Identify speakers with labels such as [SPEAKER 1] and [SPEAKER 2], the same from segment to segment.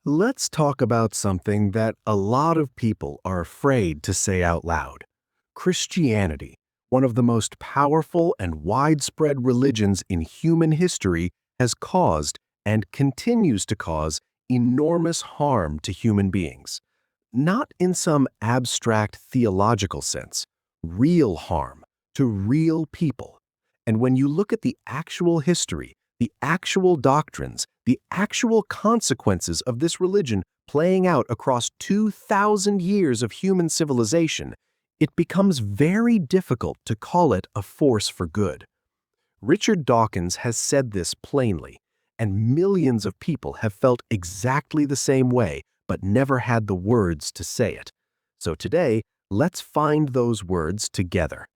[SPEAKER 1] Let's talk about something that a lot of people are afraid to say out loud. Christianity, one of the most powerful and widespread religions in human history, has caused and continues to cause enormous harm to human beings. Not in some abstract theological sense, real harm to real people. And when you look at the actual history, the actual doctrines, the actual consequences of this religion playing out across 2,000 years of human civilization, it becomes very difficult to call it a force for good. Richard Dawkins has said this plainly, and millions of people have felt exactly the same way, but never had the words to say it. So today, let's find those words together.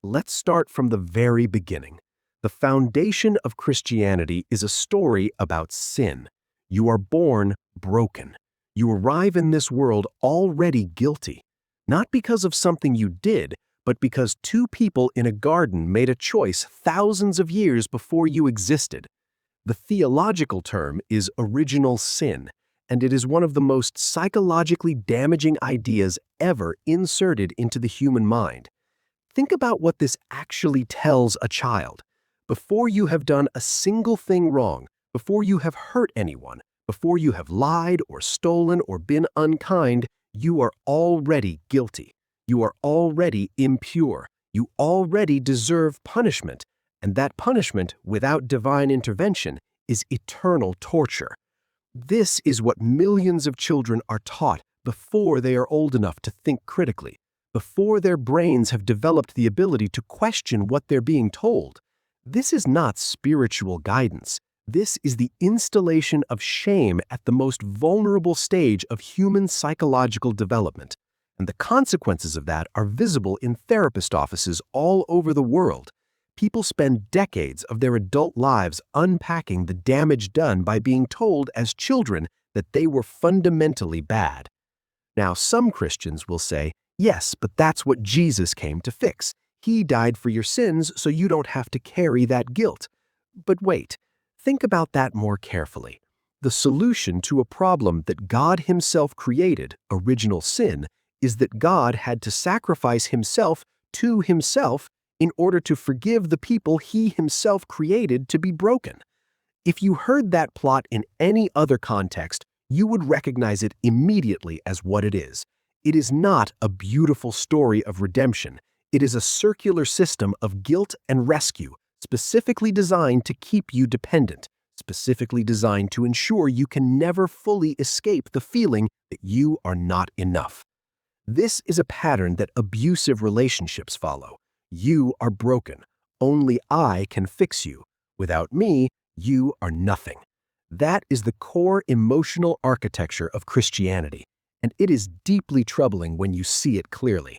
[SPEAKER 1] Let's start from the very beginning. The foundation of Christianity is a story about sin. You are born broken. You arrive in this world already guilty, not because of something you did, but because two people in a garden made a choice thousands of years before you existed. The theological term is original sin, and it is one of the most psychologically damaging ideas ever inserted into the human mind. Think about what this actually tells a child. Before you have done a single thing wrong, before you have hurt anyone, before you have lied or stolen or been unkind, you are already guilty. You are already impure. You already deserve punishment, and that punishment, without divine intervention, is eternal torture. This is what millions of children are taught before they are old enough to think critically, before their brains have developed the ability to question what they're being told. This is not spiritual guidance. This is the installation of shame at the most vulnerable stage of human psychological development. And the consequences of that are visible in therapist offices all over the world. People spend decades of their adult lives unpacking the damage done by being told as children that they were fundamentally bad. Now, some Christians will say, yes, but that's what Jesus came to fix. He died for your sins so you don't have to carry that guilt. But wait, think about that more carefully. The solution to a problem that God Himself created, original sin, is that God had to sacrifice Himself to Himself in order to forgive the people He Himself created to be broken. If you heard that plot in any other context, you would recognize it immediately as what it is. It is not a beautiful story of redemption. It is a circular system of guilt and rescue, specifically designed to keep you dependent, specifically designed to ensure you can never fully escape the feeling that you are not enough. This is a pattern that abusive relationships follow. You are broken. Only I can fix you. Without me, you are nothing. That is the core emotional architecture of Christianity, and it is deeply troubling when you see it clearly.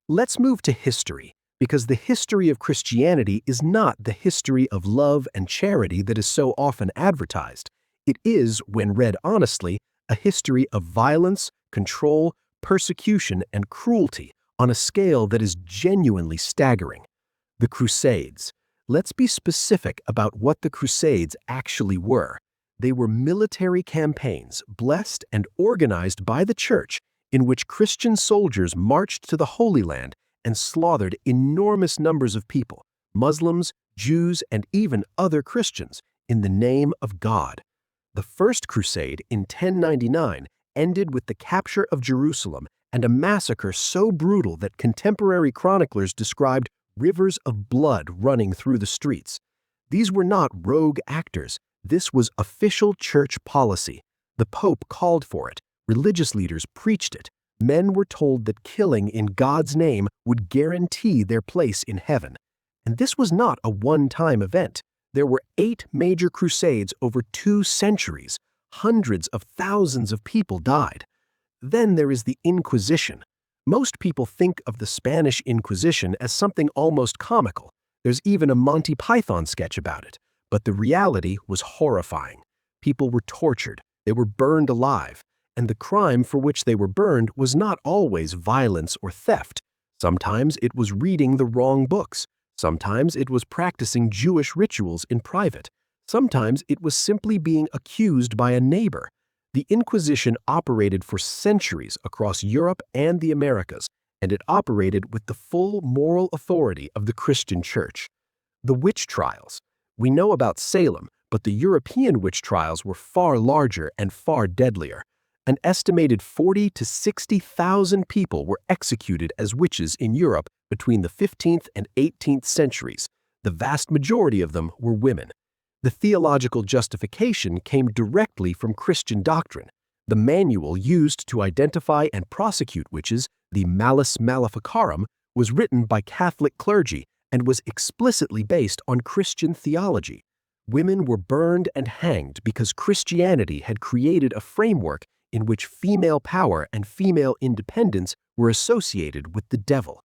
[SPEAKER 1] Let's move to history, because the history of Christianity is not the history of love and charity that is so often advertised. It is, when read honestly, a history of violence, control, persecution, and cruelty on a scale that is genuinely staggering. The Crusades. Let's be specific about what the Crusades actually were. They were military campaigns, blessed and organized by the Church, in which Christian soldiers marched to the Holy Land and slaughtered enormous numbers of people, Muslims, Jews, and even other Christians, in the name of God. The First Crusade in 1099 ended with the capture of Jerusalem and a massacre so brutal that contemporary chroniclers described rivers of blood running through the streets. These were not rogue actors. This was official church policy. The Pope called for it. Religious leaders preached it. Men were told that killing in God's name would guarantee their place in heaven. And this was not a one-time event. There were 8 major crusades over 2 centuries. Hundreds of thousands of people died. Then there is the Inquisition. Most people think of the Spanish Inquisition as something almost comical. There's even a Monty Python sketch about it. But the reality was horrifying. People were tortured. They were burned alive. And the crime for which they were burned was not always violence or theft. Sometimes it was reading the wrong books. Sometimes it was practicing Jewish rituals in private. Sometimes it was simply being accused by a neighbor. The Inquisition operated for centuries across Europe and the Americas, and it operated with the full moral authority of the Christian Church. The witch trials. We know about Salem, but the European witch trials were far larger and far deadlier. An estimated 40,000 to 60,000 people were executed as witches in Europe between the 15th and 18th centuries. The vast majority of them were women. The theological justification came directly from Christian doctrine. The manual used to identify and prosecute witches, the Malus Maleficarum, was written by Catholic clergy and was explicitly based on Christian theology. Women were burned and hanged because Christianity had created a framework in which female power and female independence were associated with the devil.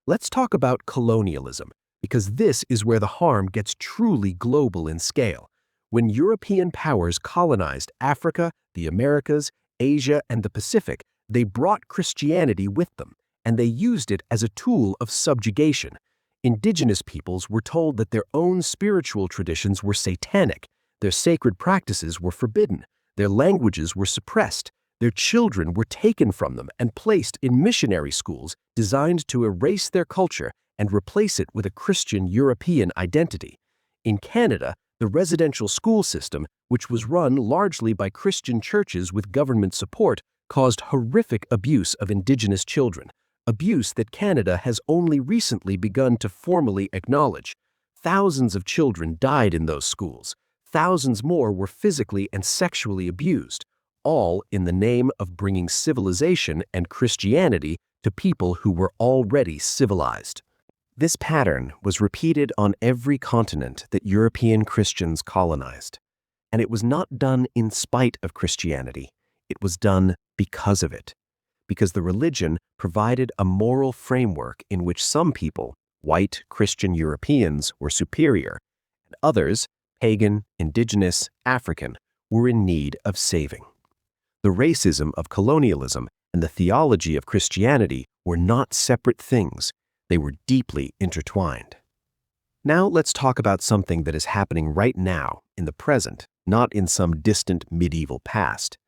[SPEAKER 1] Let's talk about colonialism, because this is where the harm gets truly global in scale. When European powers colonized Africa, the Americas, Asia, and the Pacific, they brought Christianity with them, and they used it as a tool of subjugation. Indigenous peoples were told that their own spiritual traditions were satanic, their sacred practices were forbidden, their languages were suppressed, their children were taken from them and placed in missionary schools designed to erase their culture and replace it with a Christian European identity. In Canada, the residential school system, which was run largely by Christian churches with government support, caused horrific abuse of Indigenous children, abuse that Canada has only recently begun to formally acknowledge. Thousands of children died in those schools. Thousands more were physically and sexually abused, all in the name of bringing civilization and Christianity to people who were already civilized. This pattern was repeated on every continent that European Christians colonized. And it was not done in spite of Christianity. It was done because of it. Because the religion provided a moral framework in which some people, white Christian Europeans, were superior, and others, pagan, indigenous, African, were in need of saving. The racism of colonialism and the theology of Christianity were not separate things. They were deeply intertwined. Now let's talk about something that is happening right now, in the present, not in some distant medieval past.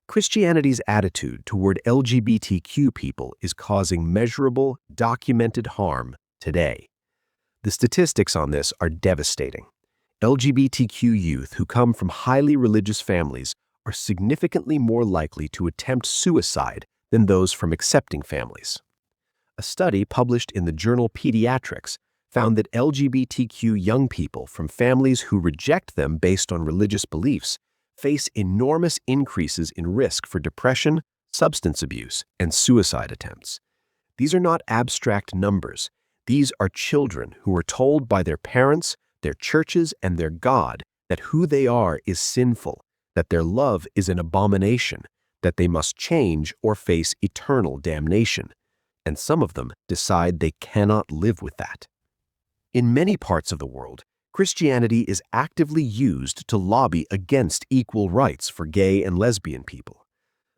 [SPEAKER 1] Christianity's attitude toward LGBTQ people is causing measurable, documented harm today. The statistics on this are devastating. LGBTQ youth who come from highly religious families are significantly more likely to attempt suicide than those from accepting families. A study published in the journal Pediatrics found that LGBTQ young people from families who reject them based on religious beliefs face enormous increases in risk for depression, substance abuse, and suicide attempts. These are not abstract numbers. These are children who are told by their parents, their churches, and their God that who they are is sinful, that their love is an abomination, that they must change or face eternal damnation. And some of them decide they cannot live with that. In many parts of the world, Christianity is actively used to lobby against equal rights for gay and lesbian people.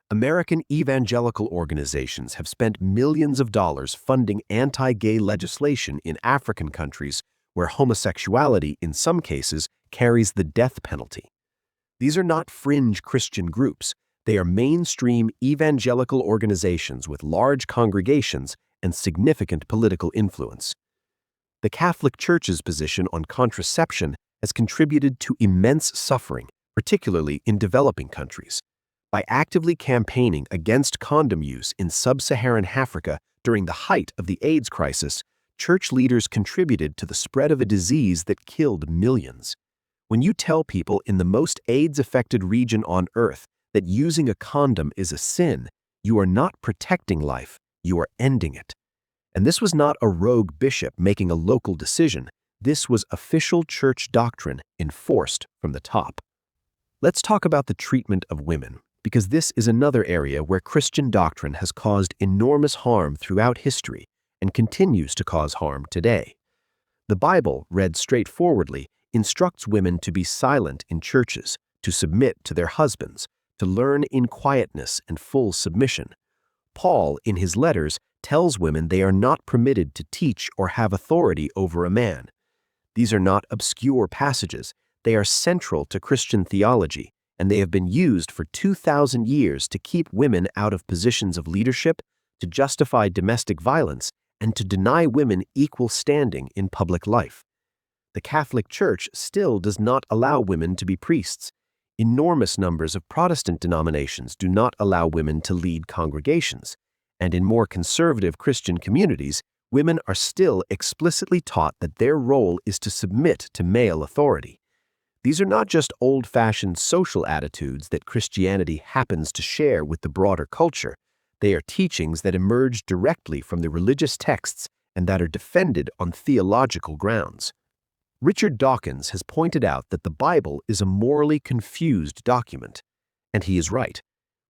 [SPEAKER 1] American evangelical organizations have spent millions of dollars funding anti-gay legislation in African countries where homosexuality, in some cases, carries the death penalty. These are not fringe Christian groups. They are mainstream evangelical organizations with large congregations and significant political influence. The Catholic Church's position on contraception has contributed to immense suffering, particularly in developing countries. By actively campaigning against condom use in sub-Saharan Africa during the height of the AIDS crisis, church leaders contributed to the spread of a disease that killed millions. When you tell people in the most AIDS-affected region on earth that using a condom is a sin, you are not protecting life, you are ending it. And this was not a rogue bishop making a local decision. This was official church doctrine enforced from the top. Let's talk about the treatment of women, because this is another area where Christian doctrine has caused enormous harm throughout history and continues to cause harm today. The Bible, read straightforwardly, instructs women to be silent in churches, to submit to their husbands, to learn in quietness and full submission. Paul, in his letters, tells women they are not permitted to teach or have authority over a man. These are not obscure passages. They are central to Christian theology, and they have been used for 2,000 years to keep women out of positions of leadership, to justify domestic violence, and to deny women equal standing in public life. The Catholic Church still does not allow women to be priests. Enormous numbers of Protestant denominations do not allow women to lead congregations, and in more conservative Christian communities, women are still explicitly taught that their role is to submit to male authority. These are not just old-fashioned social attitudes that Christianity happens to share with the broader culture. They are teachings that emerge directly from the religious texts and that are defended on theological grounds. Richard Dawkins has pointed out that the Bible is a morally confused document, and he is right.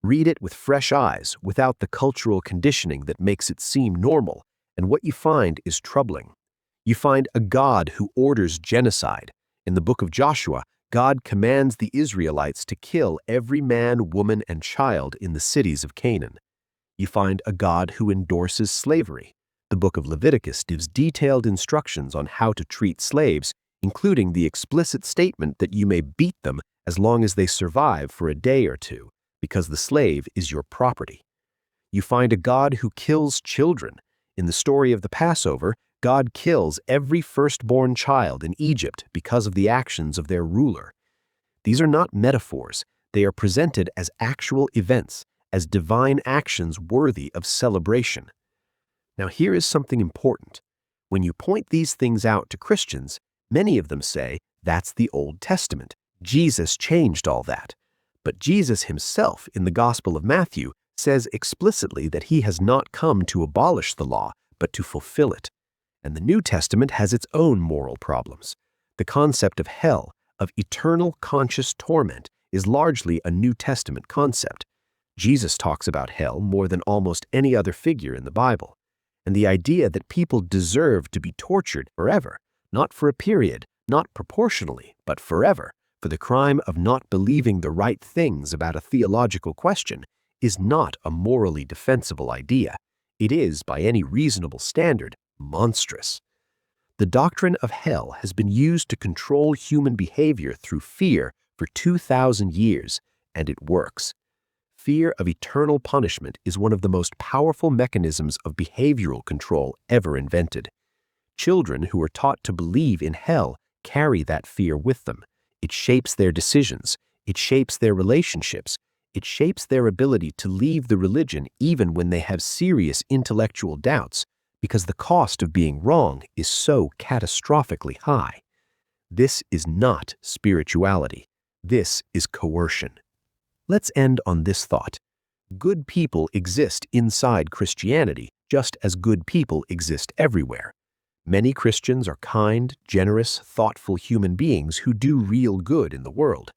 [SPEAKER 1] Read it with fresh eyes, without the cultural conditioning that makes it seem normal, and what you find is troubling. You find a God who orders genocide. In the book of Joshua, God commands the Israelites to kill every man, woman, and child in the cities of Canaan. You find a God who endorses slavery. The book of Leviticus gives detailed instructions on how to treat slaves, including the explicit statement that you may beat them as long as they survive for a day or two, because the slave is your property. You find a God who kills children. In the story of the Passover, God kills every firstborn child in Egypt because of the actions of their ruler. These are not metaphors. They are presented as actual events, as divine actions worthy of celebration. Now, here is something important. When you point these things out to Christians, many of them say, that's the Old Testament. Jesus changed all that. But Jesus himself, in the Gospel of Matthew, says explicitly that he has not come to abolish the law, but to fulfill it. And the New Testament has its own moral problems. The concept of hell, of eternal conscious torment, is largely a New Testament concept. Jesus talks about hell more than almost any other figure in the Bible. And the idea that people deserve to be tortured forever, not for a period, not proportionally, but forever, for the crime of not believing the right things about a theological question, is not a morally defensible idea. It is, by any reasonable standard, monstrous. The doctrine of hell has been used to control human behavior through fear for 2,000 years, and it works. Fear of eternal punishment is one of the most powerful mechanisms of behavioral control ever invented. Children who are taught to believe in hell carry that fear with them. It shapes their decisions. It shapes their relationships. It shapes their ability to leave the religion even when they have serious intellectual doubts, because the cost of being wrong is so catastrophically high. This is not spirituality. This is coercion. Let's end on this thought. Good people exist inside Christianity, just as good people exist everywhere. Many Christians are kind, generous, thoughtful human beings who do real good in the world.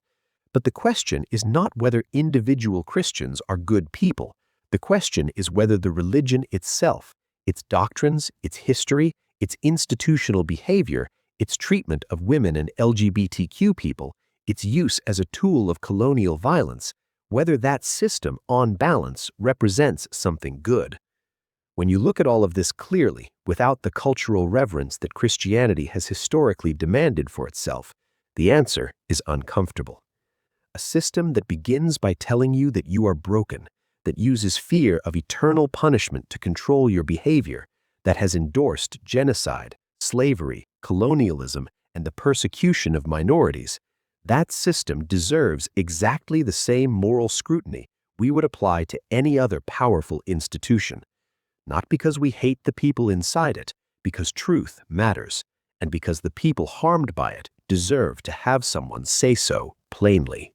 [SPEAKER 1] But the question is not whether individual Christians are good people. The question is whether the religion itself, its doctrines, its history, its institutional behavior, its treatment of women and LGBTQ people, its use as a tool of colonial violence, whether that system, on balance, represents something good. When you look at all of this clearly, without the cultural reverence that Christianity has historically demanded for itself, the answer is uncomfortable. A system that begins by telling you that you are broken, that uses fear of eternal punishment to control your behavior, that has endorsed genocide, slavery, colonialism, and the persecution of minorities, that system deserves exactly the same moral scrutiny we would apply to any other powerful institution. Not because we hate the people inside it, because truth matters, and because the people harmed by it deserve to have someone say so plainly.